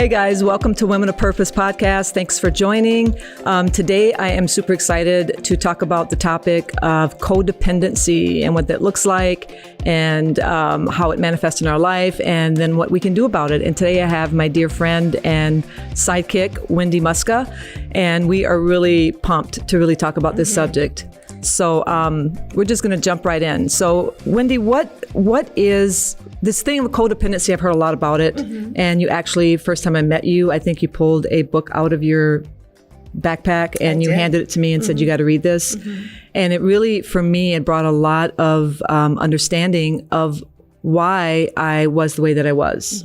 Hey guys, welcome to Women of Purpose podcast. Thanks for joining. Today I am super excited to talk about the topic of codependency and what that looks like and how it manifests in our life and then what we can do about it. And today I have my dear friend and sidekick, Wendy Muska, and we are really pumped to really talk about this subject. So we're just going to jump right in. So Wendy, what is this thing of codependency? I've heard a lot about it. And you actually, first time I met you, I think you pulled a book out of your backpack and you handed it to me and said, you got to read this. And it really, for me, it brought a lot of understanding of why I was the way that I was.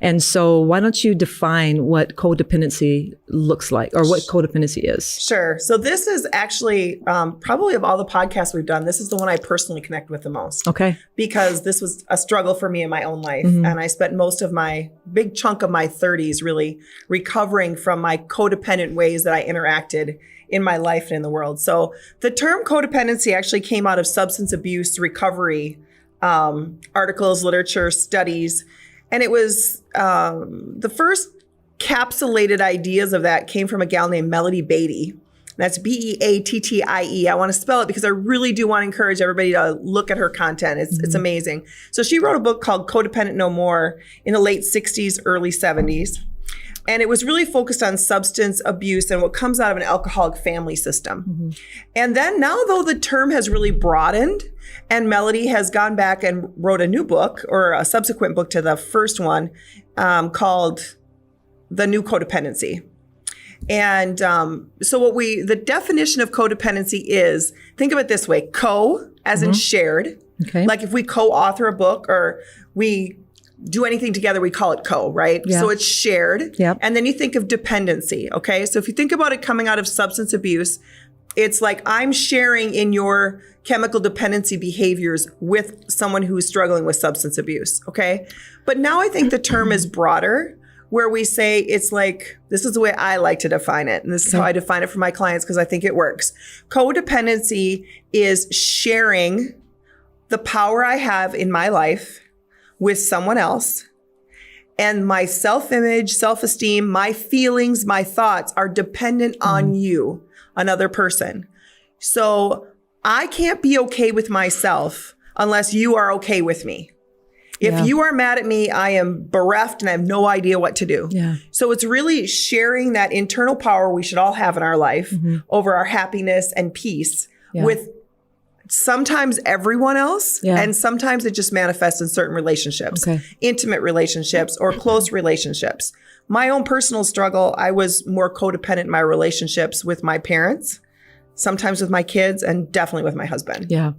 And so why don't you define what codependency looks like or what codependency is? Sure. So this is actually probably of all the podcasts we've done, this is the one I personally connect with the most. Okay. Because this was a struggle for me in my own life. And I spent most of my big chunk of my 30s really recovering from my codependent ways that I interacted in my life and in the world. So the term codependency actually came out of substance abuse recovery articles, literature, studies. And it was the first capsulated ideas of that came from a gal named Melody Beatty. That's Beattie. I want to spell it because I really do want to encourage everybody to look at her content. It's amazing. So she wrote a book called Codependent No More in the late 60s, early 70s. And it was really focused on substance abuse and what comes out of an alcoholic family system. And then now, though, the term has really broadened and Melody has gone back and wrote a new book or a subsequent book to the first one called The New Codependency. And so the definition of codependency is, think of it this way, co as in shared. Okay. Like if we co-author a book or we do anything together, we call it co, right? Yeah. So it's shared. Yep. And then you think of dependency, okay? So if you think about it coming out of substance abuse, it's like I'm sharing in your chemical dependency behaviors with someone who's struggling with substance abuse, okay? But now I think the term is broader, where we say it's like, this is the way I like to define it. And this is how I define it for my clients because I think it works. Codependency is sharing the power I have in my life with someone else, and my self-image, self-esteem, my feelings, my thoughts are dependent on you, another person. So I can't be okay with myself unless you are okay with me. If you are mad at me, I am bereft and I have no idea what to do. So it's really sharing that internal power we should all have in our life over our happiness and peace with sometimes everyone else, and sometimes it just manifests in certain relationships, intimate relationships or close relationships. My own personal struggle, I was more codependent in my relationships with my parents, sometimes with my kids, and definitely with my husband. Yeah,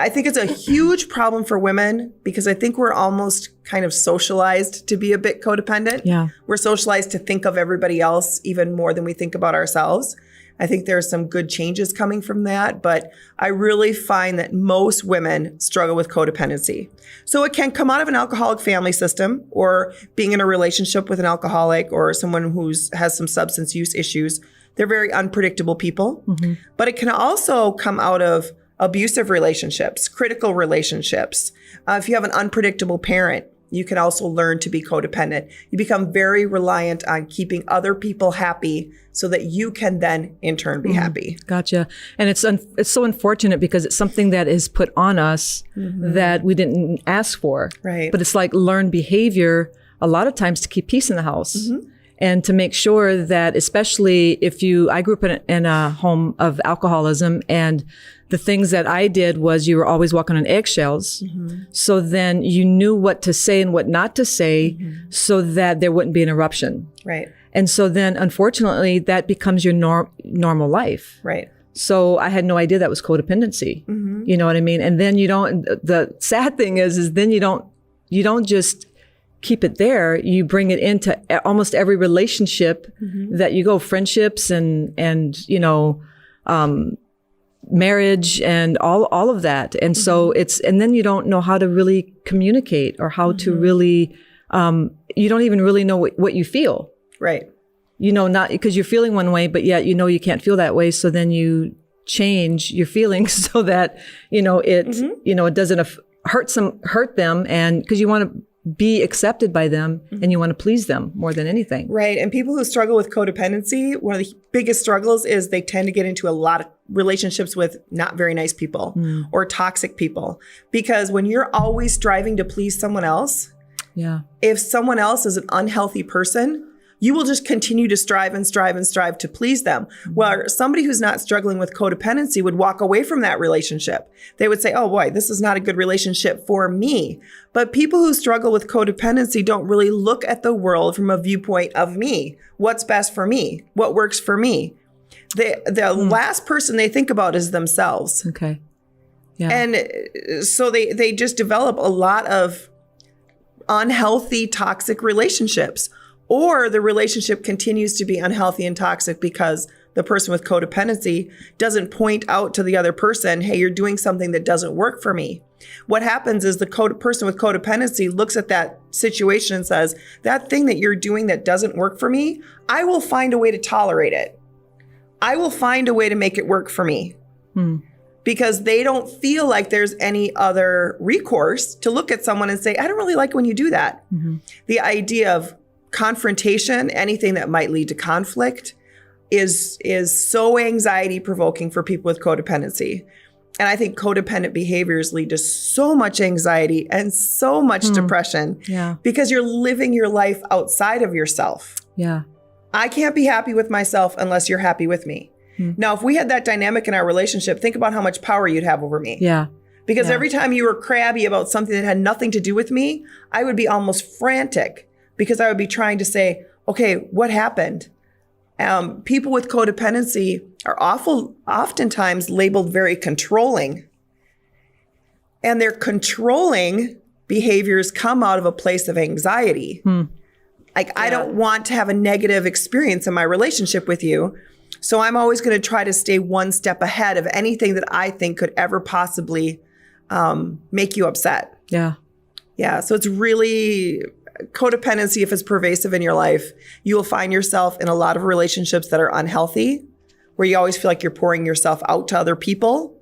I think it's a huge problem for women because I think we're almost kind of socialized to be a bit codependent. We're socialized to think of everybody else even more than we think about ourselves. I think there are some good changes coming from that, but I really find that most women struggle with codependency. So it can come out of an alcoholic family system or being in a relationship with an alcoholic or someone who has some substance use issues. They're very unpredictable people, but it can also come out of abusive relationships, critical relationships. If you have an unpredictable parent, you can also learn to be codependent. You become very reliant on keeping other people happy so that you can then in turn be happy. Gotcha. And it's so unfortunate because it's something that is put on us that we didn't ask for. Right. But it's like learned behavior a lot of times to keep peace in the house. And to make sure that, especially if I grew up in a home of alcoholism, and the things that I did was you were always walking on eggshells. So then you knew what to say and what not to say so that there wouldn't be an eruption. Right. And so then, unfortunately, that becomes your normal life. Right. So I had no idea that was codependency. You know what I mean? And then the sad thing is then you don't just keep it there. You bring it into almost every relationship that you go, friendships and marriage and all of that. And so and then you don't know how to really communicate or how to really, you don't even really know what you feel. Right. Not because you're feeling one way, but yet, you can't feel that way. So then you change your feelings so that, it doesn't hurt them. And because you want to be accepted by them and you want to please them more than anything. Right. And people who struggle with codependency, one of the biggest struggles is they tend to get into a lot of relationships with not very nice people or toxic people. Because when you're always striving to please someone else, if someone else is an unhealthy person, you will just continue to strive and strive and strive to please them. Where somebody who's not struggling with codependency would walk away from that relationship. They would say, oh boy, this is not a good relationship for me. But people who struggle with codependency don't really look at the world from a viewpoint of me. What's best for me? What works for me? The last person they think about is themselves. Okay. Yeah. And so they just develop a lot of unhealthy, toxic relationships. Or the relationship continues to be unhealthy and toxic because the person with codependency doesn't point out to the other person, hey, you're doing something that doesn't work for me. What happens is the person with codependency looks at that situation and says, that thing that you're doing that doesn't work for me, I will find a way to tolerate it. I will find a way to make it work for me. Because they don't feel like there's any other recourse to look at someone and say, I don't really like when you do that. The idea of confrontation, anything that might lead to conflict, is so anxiety provoking for people with codependency. And I think codependent behaviors lead to so much anxiety and so much depression because you're living your life outside of yourself. I can't be happy with myself unless you're happy with me. Now, if we had that dynamic in our relationship, think about how much power you'd have over me. Because every time you were crabby about something that had nothing to do with me, I would be almost frantic. Because I would be trying to say, okay, what happened? People with codependency are oftentimes labeled very controlling. And their controlling behaviors come out of a place of anxiety. Like, I don't want to have a negative experience in my relationship with you. So I'm always going to try to stay one step ahead of anything that I think could ever possibly make you upset. So it's really... codependency, if it's pervasive in your life, you will find yourself in a lot of relationships that are unhealthy, where you always feel like you're pouring yourself out to other people.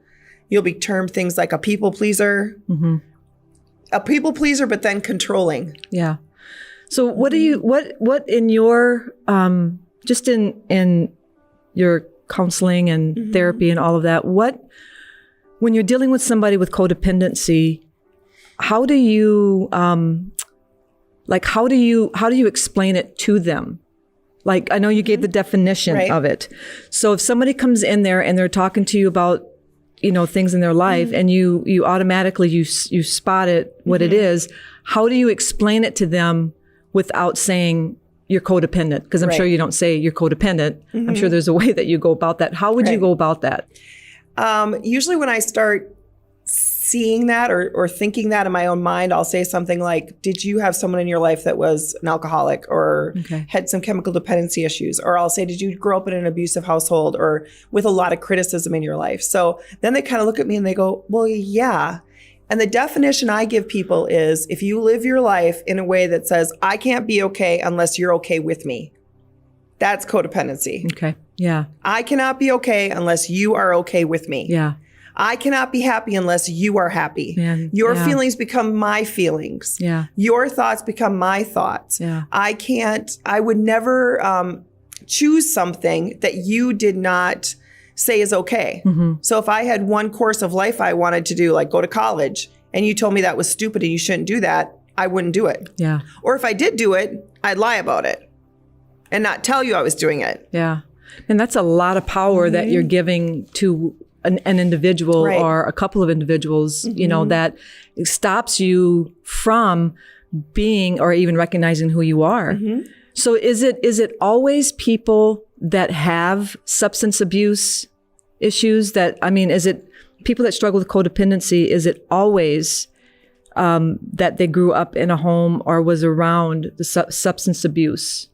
You'll be termed things like a people pleaser, but then controlling. So what do you, what in your, just in your counseling and therapy and all of that, when you're dealing with somebody with codependency, how do you, how do you explain it to them? Like, I know you gave the definition of it. So if somebody comes in there and they're talking to you about, things in their life and you automatically, you spot it, what it is, how do you explain it to them without saying you're codependent? Because I'm sure you don't say you're codependent. I'm sure there's a way that you go about that. How would you go about that? Usually when I start seeing that or thinking that in my own mind, I'll say something like, did you have someone in your life that was an alcoholic or had some chemical dependency issues? Or I'll say, did you grow up in an abusive household or with a lot of criticism in your life? So then they kind of look at me and they go, well, yeah. And the definition I give people is, if you live your life in a way that says, I can't be okay unless you're okay with me, that's codependency. I cannot be okay unless you are okay with me. I cannot be happy unless you are happy. Your feelings become my feelings. Your thoughts become my thoughts. I would never choose something that you did not say is okay. So if I had one course of life I wanted to do, like go to college, and you told me that was stupid and you shouldn't do that, I wouldn't do it. Or if I did do it, I'd lie about it and not tell you I was doing it. And that's a lot of power that you're giving to an individual or a couple of individuals, that stops you from being or even recognizing who you are. So is it always people that have substance abuse issues is it people that struggle with codependency? Is it always that they grew up in a home or was around the substance abuse?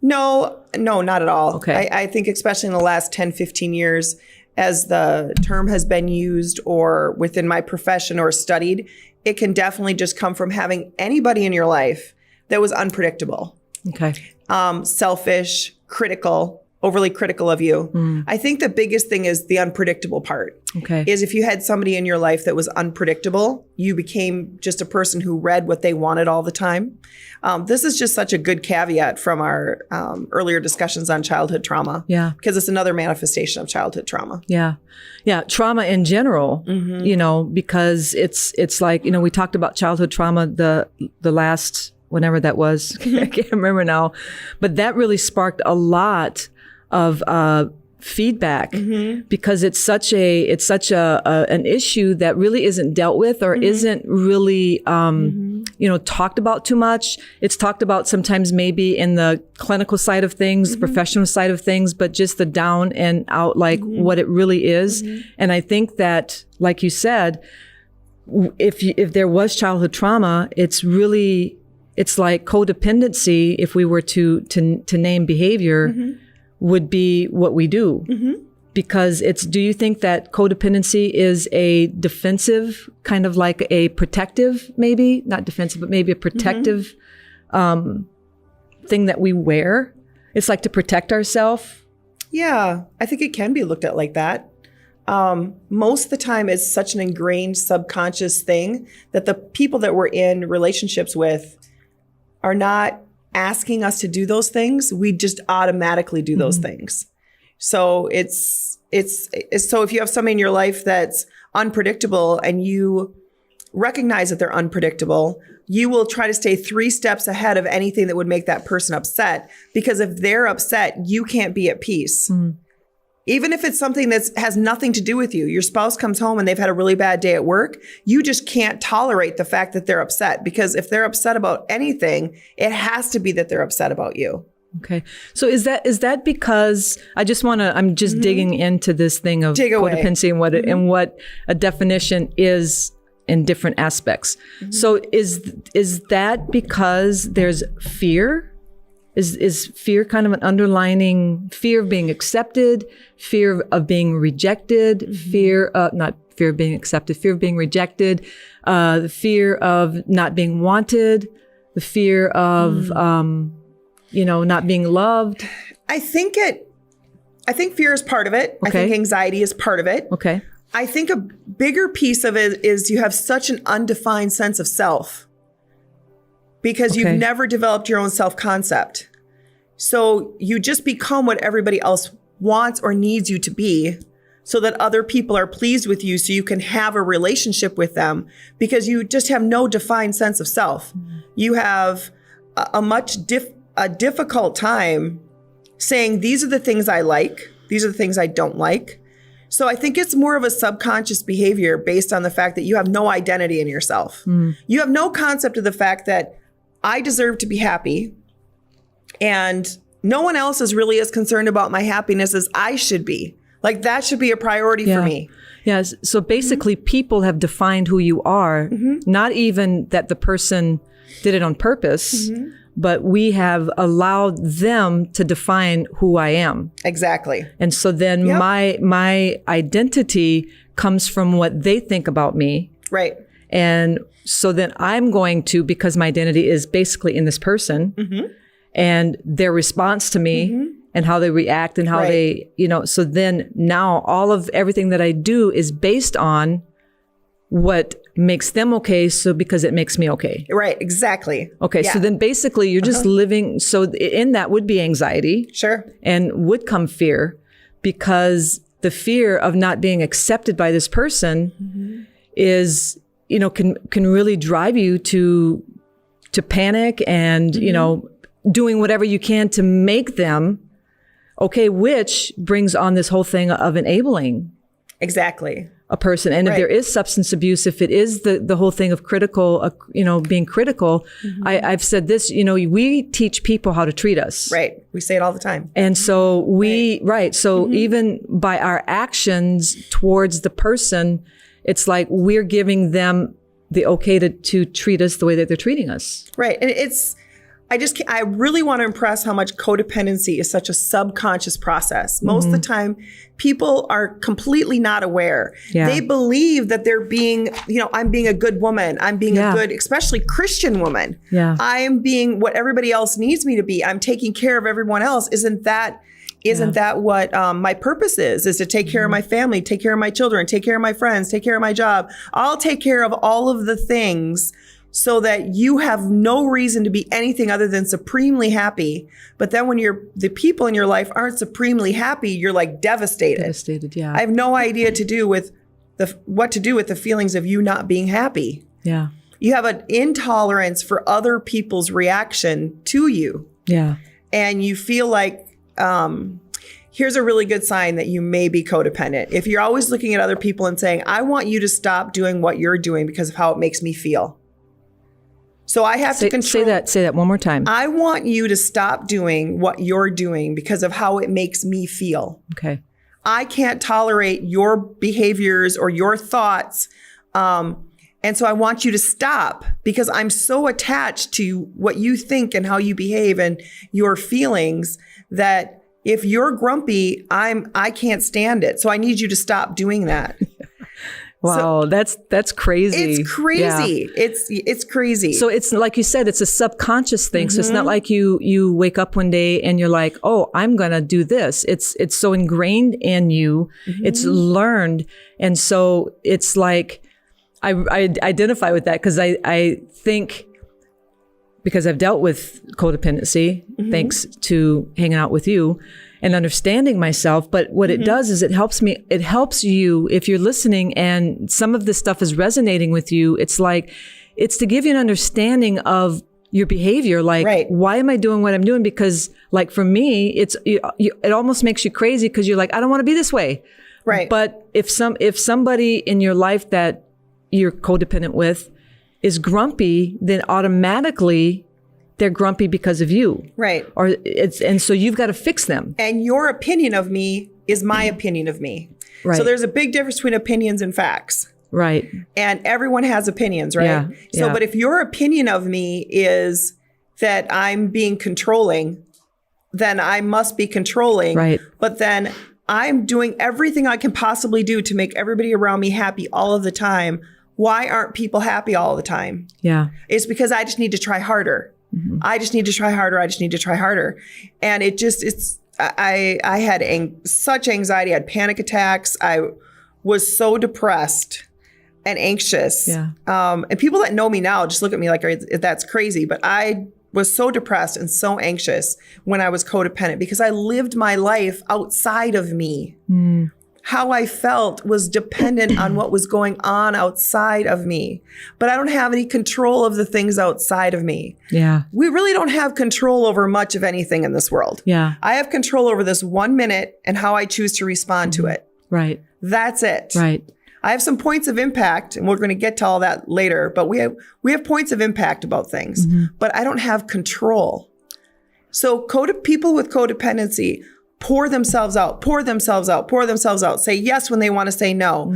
No, not at all. I think especially in the last 10, 15 years, as the term has been used or within my profession or studied, it can definitely just come from having anybody in your life that was unpredictable. Selfish, critical, overly critical of you. I think the biggest thing is the unpredictable part. Okay. Is if you had somebody in your life that was unpredictable, you became just a person who read what they wanted all the time. This is just such a good caveat from our earlier discussions on childhood trauma. Yeah. Because it's another manifestation of childhood trauma. Yeah. Yeah. Trauma in general, you know, because it's like, you know, we talked about childhood trauma the last, whenever that was, I can't remember now, but that really sparked a lot of feedback because it's such an issue that really isn't dealt with or isn't really you know, talked about too much. It's talked about sometimes maybe in the clinical side of things, the professional side of things, but just the down and out, like what it really is. And I think that, like you said, if there was childhood trauma, it's like codependency, if we were to name behavior, would be what we do. Because do you think that codependency is a defensive, kind of like a protective, maybe not defensive, but maybe a protective thing that we wear? It's like to protect ourselves. Yeah, I think it can be looked at like that. Most of the time it's such an ingrained subconscious thing that the people that we're in relationships with are not asking us to do those things. We just automatically do those things. So so if you have somebody in your life that's unpredictable and you recognize that they're unpredictable, you will try to stay 3 steps ahead of anything that would make that person upset. Because if they're upset, you can't be at peace. Even if it's something that has nothing to do with you, your spouse comes home and they've had a really bad day at work, you just can't tolerate the fact that they're upset. Because if they're upset about anything, it has to be that they're upset about you. Okay. So is that because I'm just digging into this thing of codependency and what a definition is in different aspects. So is that because there's fear? Is fear kind of an underlining fear of being accepted, fear of being rejected, not fear of being accepted, fear of being rejected, the fear of not being wanted, the fear of, not being loved? I think fear is part of it. Okay. I think anxiety is part of it. Okay. I think a bigger piece of it is you have such an undefined sense of self because you've never developed your own self-concept. So you just become what everybody else wants or needs you to be so that other people are pleased with you so you can have a relationship with them because you just have no defined sense of self. You have a difficult time saying, these are the things I like, these are the things I don't like. So I think it's more of a subconscious behavior based on the fact that you have no identity in yourself. You have no concept of the fact that I deserve to be happy and no one else is really as concerned about my happiness as I should be. Like that should be a priority for me. Yes. So basically people have defined who you are, not even that the person did it on purpose, but we have allowed them to define who I am. Exactly. And so then my identity comes from what they think about me. Right. And so then I'm going to, because my identity is basically in this person and their response to me and how they react and how they, so then now everything that I do is based on what makes them okay. So because it makes me okay. Right. Exactly. Okay. Yeah. So then basically you're just living. So in that would be anxiety. Sure. And would come fear because the fear of not being accepted by this person is, can really drive you to panic and, doing whatever you can to make them okay, which brings on this whole thing of enabling. Exactly. A person. And if there is substance abuse, if it is the whole thing of critical, being critical, I've said this, we teach people how to treat us. Right. We say it all the time. And so So even by our actions towards the person, it's like we're giving them the okay to treat us the way that they're treating us. Right. And I really want to impress how much codependency is such a subconscious process. Most of the time, people are completely not aware. Yeah. They believe that they're being, I'm being a good woman. I'm being a good, especially Christian woman. Yeah. I am being what everybody else needs me to be. I'm taking care of everyone else. Isn't that isn't that what my purpose is to take care of my family, take care of my children, take care of my friends, take care of my job. I'll take care of all of the things so that you have no reason to be anything other than supremely happy. But then when the people in your life aren't supremely happy, you're like devastated. Devastated, yeah. I have no idea what to do with the feelings of you not being happy. Yeah. You have an intolerance for other people's reaction to you. Yeah. And you feel like, here's a really good sign that you may be codependent. If you're always looking at other people and saying, I want you to stop doing what you're doing because of how it makes me feel. So I have to control. Say that one more time. I want you to stop doing what you're doing because of how it makes me feel. Okay. I can't tolerate your behaviors or your thoughts. And so I want you to stop because I'm so attached to what you think and how you behave and your feelings that if you're grumpy, I can't stand it. So I need you to stop doing that. Wow, so that's crazy. It's crazy. Yeah. It's crazy. So it's like you said, it's a subconscious thing. So it's not like you wake up one day and you're like, oh, I'm gonna do this. It's so ingrained in you. It's learned, and so it's like I identify with that because I think because I've dealt with codependency thanks to hanging out with you and understanding myself. But what it does is it helps you if you're listening and some of this stuff is resonating with you. It's to give you an understanding of your behavior. Like, why am I doing what I'm doing? Because like for me, it almost makes you crazy because you're like, I don't want to be this way. Right. But if somebody in your life that you're codependent with is grumpy, then automatically they're grumpy because of you. Right. And so you've got to fix them. And your opinion of me is my opinion of me. Right. So there's a big difference between opinions and facts. Right. And everyone has opinions, right? Yeah. So, but if your opinion of me is that I'm being controlling, then I must be controlling. Right. But then I'm doing everything I can possibly do to make everybody around me happy all of the time. Why aren't people happy all the time? Yeah. It's because I just need to try harder. I just need to try harder. I just need to try harder. And I had such anxiety. I had panic attacks. I was so depressed and anxious. Yeah. And people that know me now just look at me like, that's crazy. But I was so depressed and so anxious when I was codependent because I lived my life outside of me. How I felt was dependent on what was going on outside of me. But I don't have any control of the things outside of me. Yeah. We really don't have control over much of anything in this world. Yeah. I have control over this 1 minute and how I choose to respond to it. Right. That's it. Right. I have some points of impact, and we're going to get to all that later, but we have points of impact about things, but I don't have control. So people with codependency pour themselves out, say yes when they want to say no,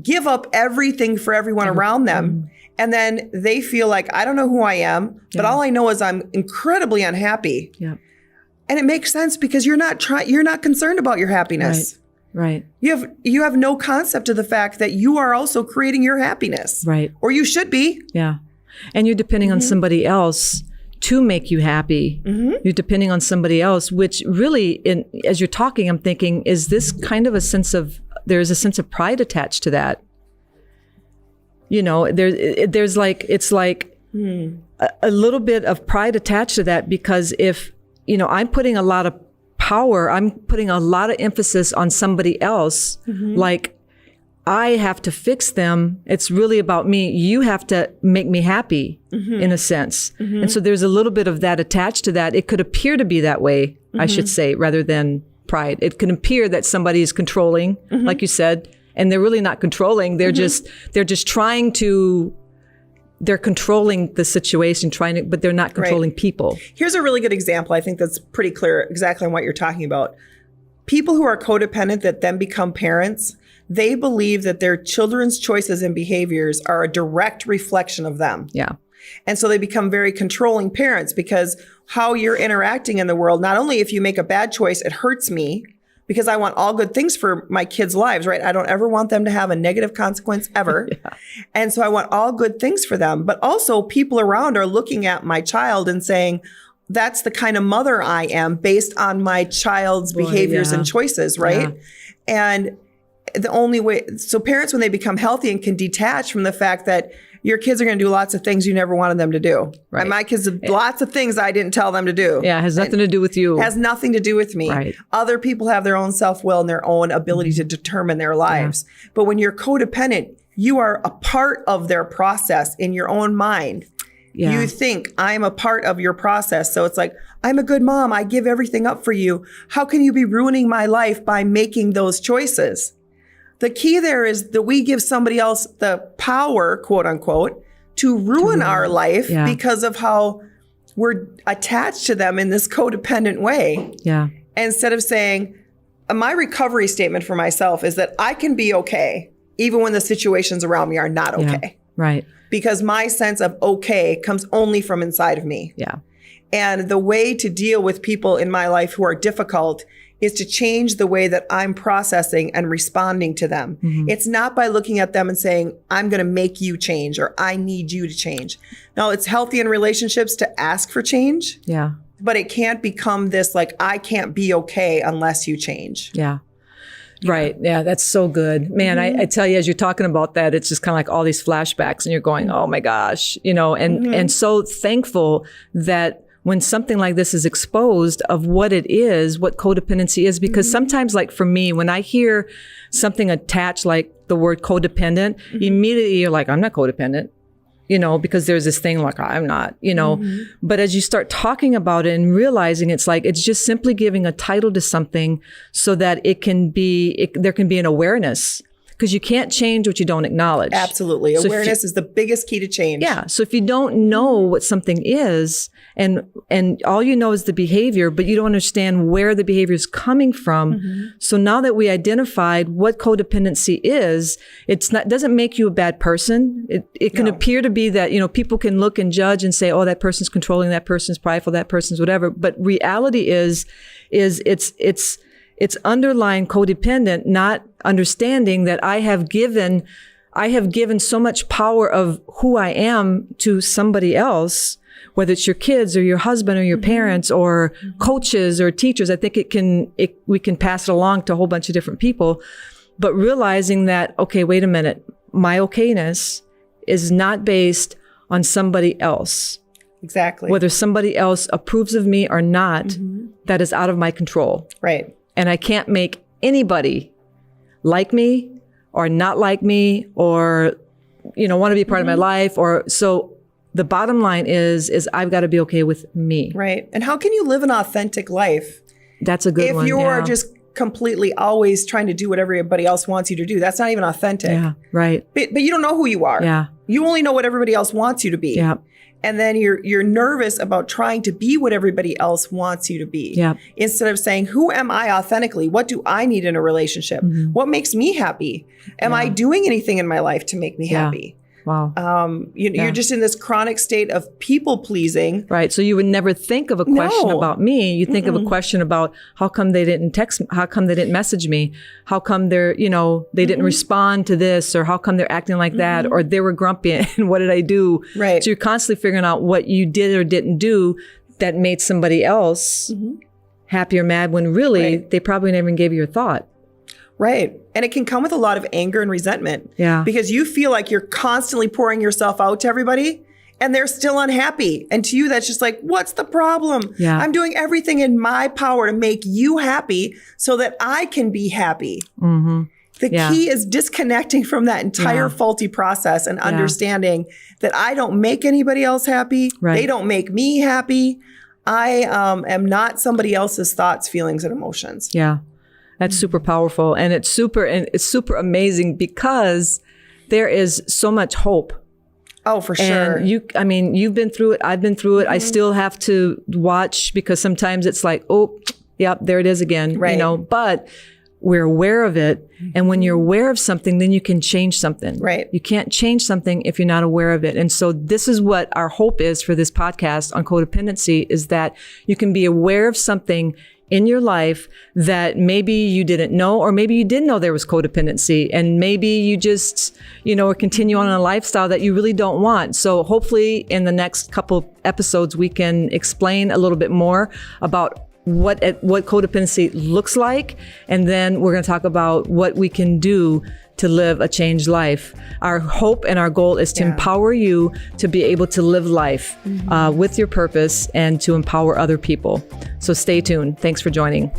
give up everything for everyone around them. And then they feel like, I don't know who I am, but all I know is I'm incredibly unhappy. Yeah. And it makes sense because you're not concerned about your happiness. Right. You have no concept of the fact that you are also creating your happiness. Right. Or you should be. Yeah. And you're depending on somebody else to make you happy. You're depending on somebody else, which really, as you're talking, I'm thinking, is this kind of there's a sense of pride attached to that. You know, there's like, it's like a little bit of pride attached to that because if, you know, I'm putting a lot of power, I'm putting a lot of emphasis on somebody else, like, I have to fix them. It's really about me. You have to make me happy in a sense. And so there's a little bit of that attached to that. It could appear to be that way, I should say, rather than pride. It can appear that somebody is controlling, like you said, and they're really not controlling. They're just trying to, they're controlling the situation, but they're not controlling people. Here's a really good example. I think that's pretty clear exactly on what you're talking about. People who are codependent that then become parents, they believe that their children's choices and behaviors are a direct reflection of them. Yeah. And so they become very controlling parents because how you're interacting in the world, not only if you make a bad choice, it hurts me because I want all good things for my kids' lives, right? I don't ever want them to have a negative consequence ever. And so I want all good things for them. But also people around are looking at my child and saying, that's the kind of mother I am based on my child's behaviors and choices, right? And the only way, so parents, when they become healthy and can detach from the fact that your kids are going to do lots of things you never wanted them to do. Right. And my kids have lots of things I didn't tell them to do. Yeah, it has nothing to do with you. Has nothing to do with me. Right. Other people have their own self-will and their own ability to determine their lives. But when you're codependent, you are a part of their process in your own mind. Yeah. You think, I'm a part of your process. So it's like, I'm a good mom. I give everything up for you. How can you be ruining my life by making those choices? The key there is that we give somebody else the power, quote unquote, to ruin our life because of how we're attached to them in this codependent way. Yeah. Instead of saying, my recovery statement for myself is that I can be okay, even when the situations around me are not okay. Yeah. Right. Because my sense of okay comes only from inside of me. Yeah. And the way to deal with people in my life who are difficult is to change the way that I'm processing and responding to them. Mm-hmm. It's not by looking at them and saying, I'm going to make you change or I need you to change. Now, it's healthy in relationships to ask for change. Yeah. But it can't become this like, I can't be okay unless you change. Yeah. Right. Yeah, that's so good. Man, I tell you, as you're talking about that, it's just kind of like all these flashbacks and you're going, oh my gosh, and so thankful that when something like this is exposed of what it is, what codependency is, because sometimes, like for me, when I hear something attached like the word codependent, immediately you're like, I'm not codependent, because there's this thing like, I'm not, but as you start talking about it and realizing it's like, it's just simply giving a title to something so that there can be an awareness. Because you can't change what you don't acknowledge. Absolutely. So awareness is the biggest key to change. Yeah. So if you don't know what something is and all you know is the behavior, but you don't understand where the behavior is coming from. So now that we identified what codependency is, doesn't make you a bad person. It can appear to be that, people can look and judge and say, oh, that person's controlling, that person's prideful, that person's whatever. But reality is it's underlying codependent, not understanding that I have given so much power of who I am to somebody else, whether it's your kids or your husband or your parents or coaches or teachers. I think we can pass it along to a whole bunch of different people, but realizing that, okay, wait a minute, my okayness is not based on somebody else. Exactly. Whether somebody else approves of me or not, that is out of my control. Right. And I can't make anybody like me or not like me or, want to be a part of my life. Or so the bottom line is I've got to be okay with me. Right. And how can you live an authentic life? That's a good one. If you are just completely always trying to do what everybody else wants you to do, that's not even authentic. Yeah. Right. But you don't know who you are. Yeah. You only know what everybody else wants you to be. Yeah. And then you're nervous about trying to be what everybody else wants you to be. Yeah. Instead of saying, who am I authentically? What do I need in a relationship? What makes me happy? Am I doing anything in my life to make me happy? Wow. You're just in this chronic state of people pleasing. Right. So you would never think of a question about me. You think of a question about how come they didn't text me? How come they didn't message me? How come they didn't respond to this, or how come they're acting like that, or they were grumpy and what did I do? Right. So you're constantly figuring out what you did or didn't do that made somebody else happy or mad when really they probably never even gave you a thought. Right. And it can come with a lot of anger and resentment. Yeah. Because you feel like you're constantly pouring yourself out to everybody and they're still unhappy. And to you, that's just like, what's the problem? Yeah. I'm doing everything in my power to make you happy so that I can be happy. The key is disconnecting from that entire faulty process and understanding that I don't make anybody else happy. Right. They don't make me happy. I am not somebody else's thoughts, feelings, and emotions. Yeah. That's super powerful. And it's super amazing because there is so much hope. Oh, for sure. And you've been through it. I've been through it. I still have to watch because sometimes it's like, oh, yep, there it is again. Right. But we're aware of it. And when you're aware of something, then you can change something. Right. You can't change something if you're not aware of it. And so this is what our hope is for this podcast on codependency, is that you can be aware of something in your life that maybe you didn't know, or maybe you did know there was codependency, and maybe you just, or continue on a lifestyle that you really don't want. So hopefully in the next couple episodes, we can explain a little bit more about what codependency looks like. And then we're going to talk about what we can do to live a changed life. Our hope and our goal is to empower you to be able to live life with your purpose and to empower other people. So stay tuned. Thanks for joining.